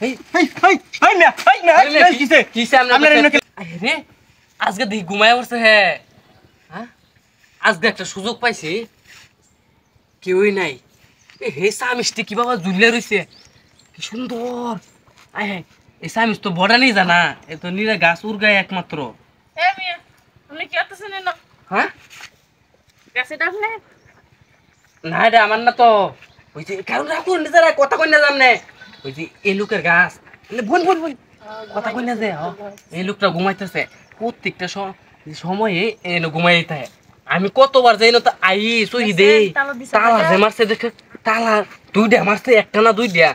এই মিয়া কিসে কিসে আমরা আরে আজকে দেখি ঘুমায় পড়ছে হ্যাঁ হ্যাঁ আজকে একটা সুযোগ পাইছি কেউই নাই হে সামিষ্টি কি বাবা ঝুলে রইছে কি সুন্দর আয় হ্যাঁ এই সামিস তো বড়া নেই জানা এ তো নিরা গাছ উড়গায় একমাত্র এ মিয়া আপনি কি আতেছেন না হ্যাঁ গাছে ডাকলে না রে আমার না তো ওই যে কারণ রাখুন নিজেরা কথা কই না জানে ওই যে এই লোকের গাছ বোন কথা কই না যে এই লোকটা ঘুমাইতেছে প্রত্যেকটা সময়ে এনে ঘুমাইতে আমি কতবার যাই না তো আই সহি দে তালা যে মারছে দেখে তালা দুইটা মারছে একটা না দুইটা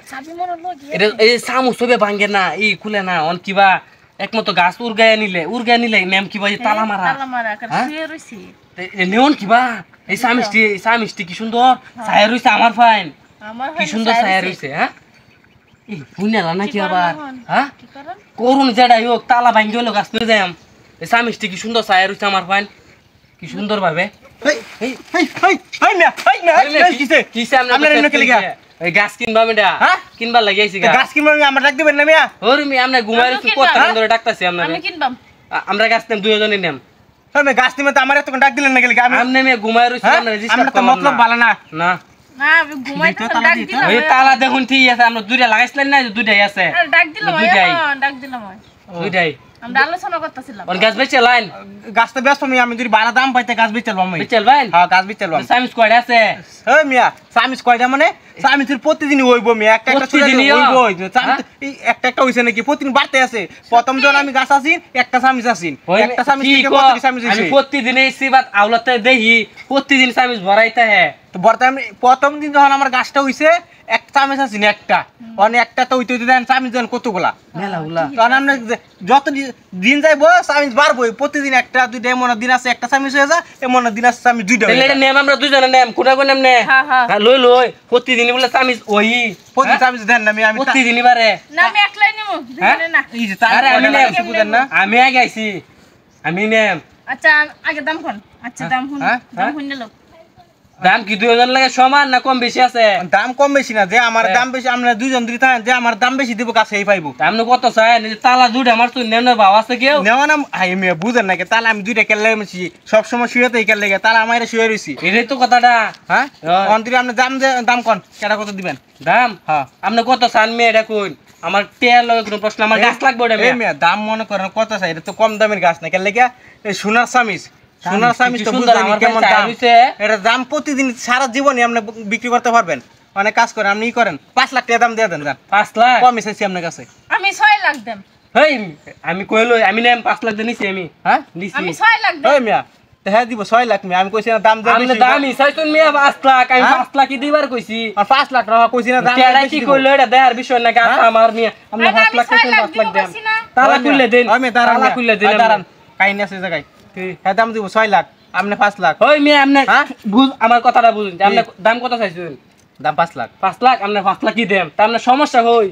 এটা এই সামু সবে ভাঙে না এই খুলে না অন কিবা একমাত্র গাছ উড়গায় নিলে ম্যাম কিবা তালা মারা শুয়ে রইছি নেওন কিবা এই সামিষ্টি কি সুন্দর ছায়া রইছে আমার ফাইন কি সুন্দর ছায়া রইছে হ্যাঁ এই পুণ্যালা নাকি আবার হ্যাঁ করুন যেটাই হোক তালা ভাঙ্গি হলো গাছ নিয়ে যাই এই সামিষ্টি কি সুন্দর ছায়া রইছে আমার ফাইন কি সুন্দর ভাবে গাছ কিনবা মেডা কিনবা লাগিয়েছি গাছ কিনবা আমরা ডাক দিবেন না মিয়া ওরে মিয়া আমরা ঘুমাই রইছি কত ধরে ডাকতাছি আমরা আমি কিনবাম আমরা গাছ নেম দুইজনই নেম আমি গাছ নিমে তো আমার এত ডাক দিলেন না গেলে আমি নেমে ঘুমাই রইছি আমরা রেজিস্টার আমরা তো মতলব ভালো না না না আমি ঘুমাইতে ডাক দিলাম ওই তালা দেখুন ঠিক আছে আমরা দুইটা লাগাইছিলেন না দুইটাই আছে ডাক দিলাম দুইটাই আমরা আলোচনা করতেছিলাম ওর গাছ বেচে লাইন গাছ তো ব্যস্ত আমি যদি ভালো দাম পাইতে গাছ বেচলবাম আমি বেচলবাইন হ্যাঁ গাছ বেচলবাম সামিস কয়টা আছে ওই মিয়া সামিস কয়টা মানে সামিসের প্রতিদিনই হইব মিয়া একটা হইব একটা হইছে নাকি প্রতিদিন বাড়তে আছে প্রথম যখন আমি গাছ আছি একটা সামিস আছি একটা সামিস থেকে প্রতিদিন সামিস আমি প্রতিদিন এই সিবাত আওলাতে দেহি প্রতিদিন সামিস ভরাইতে হে তো বর্তমানে আমি প্রথম দিন যখন আমার গাছটা হইছে একটা সামিস আছি না একটা অনেক একটা তো হইতে দেন সামিস দেন কতগুলা মেলাগুলা কারণ আমরা যত দিন যাইবো সামিস বাড়বো প্রতিদিন একটা দুইটা এমন দিন আছে একটা সামিস হয়ে যায় এমন দিন আছে সামিস দুইটা নেম আমরা দুইজনে নেম কোটা কোন নেম নে লই প্রতিদিন বলে সামিস ওই প্রতিদিন সামিস দেন না আমি প্রতিদিন বারে না আমি একলাই নেব না এই যে তারে আমি নেম বুঝেন না আমি আগে আইছি আমি নেম আচ্ছা আগে দাম কোন আচ্ছা দাম কোন নিলো দাম কি দুইজন লাগে সমান না কম বেশি আছে দাম কম বেশি না যে আমার দাম বেশি আমরা দুইজন দিই যে আমার দাম বেশি দিব কাছে এই পাইবো আপনি কত চাই তালা দুইটা আমার তুই নেওয়ার ভাব আছে কেউ নেওয়া না হাই মেয়ে বুঝেন নাকি তাহলে আমি দুইটা কেলে মেছি সবসময় শুয়েতে কেলে লেগে তাহলে আমার শুয়ে রয়েছি এটাই তো কথাটা হ্যাঁ অন্তরে আপনি দাম কোন কেটা কত দিবেন দাম হ্যাঁ আপনি কত চান মেয়ে এটা কোন আমার টেয়ার লগে কোনো প্রশ্ন আমার গাছ লাগবে ওটা মেয়ে দাম মনে করেন কত চাই এটা তো কম দামের গাছ না কেলে লেগে এই সোনার সামিস সোনার সামিস তো বুঝেন কেমন দাম এটা দাম প্রতিদিন সারা জীবনই আপনি বিক্রি করতে পারবেন অনেক কাজ করেন আপনি করেন 5 লাখ টাকা দাম দিয়ে দেন 5 লাখ কম এসেছি আপনার কাছে আমি 6 লাখ দেব হেই আমি কইলো আমি নেম 5 লাখ দিছি আমি হ্যাঁ নিছি আমি 6 লাখ দেব ওই মিয়া হ্যাঁ দিব 6 লাখ মিয়া আমি কইছি না দাম দেব আপনি দামই চাইছুন মিয়া 5 লাখ আমি 5 লাখ দিবার কইছি আর 5 লাখ টাকা কইছি না দাম কেডা কি কইলো এটা দেখার বিষয় না গাছ আমার মিয়া আপনি 5 লাখ টাকা 5 লাখ দেন তালা খুলে দেন আমি তালা খুলে দেন দাঁড়ান কাহিনী আছে জায়গায় হ্যাঁ দাম দিব 6 লাখ আপনি 5 লাখ ওই মিয়া আপনি বুঝ আমার কথাটা বুঝুন যে আপনি দাম কত চাইছুন দাম 5 লাখ 5 লাখ আপনি 5 লাখ কি দেন তা আপনার সমস্যা হই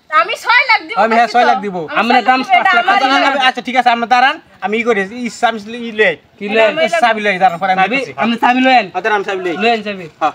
আমি 6 লাখ দিব আমি হ্যাঁ 6 লাখ দিব আমরা দাম 5 লাখ আচ্ছা ঠিক আছে আপনি দাঁড়ান আমি ই করি ইসামিস লই কি লই সাবি লই দাঁড়ান পরে আপনি চাবি লয়েন দাঁড়ান সাবি লই লয়েন চাবি হ্যাঁ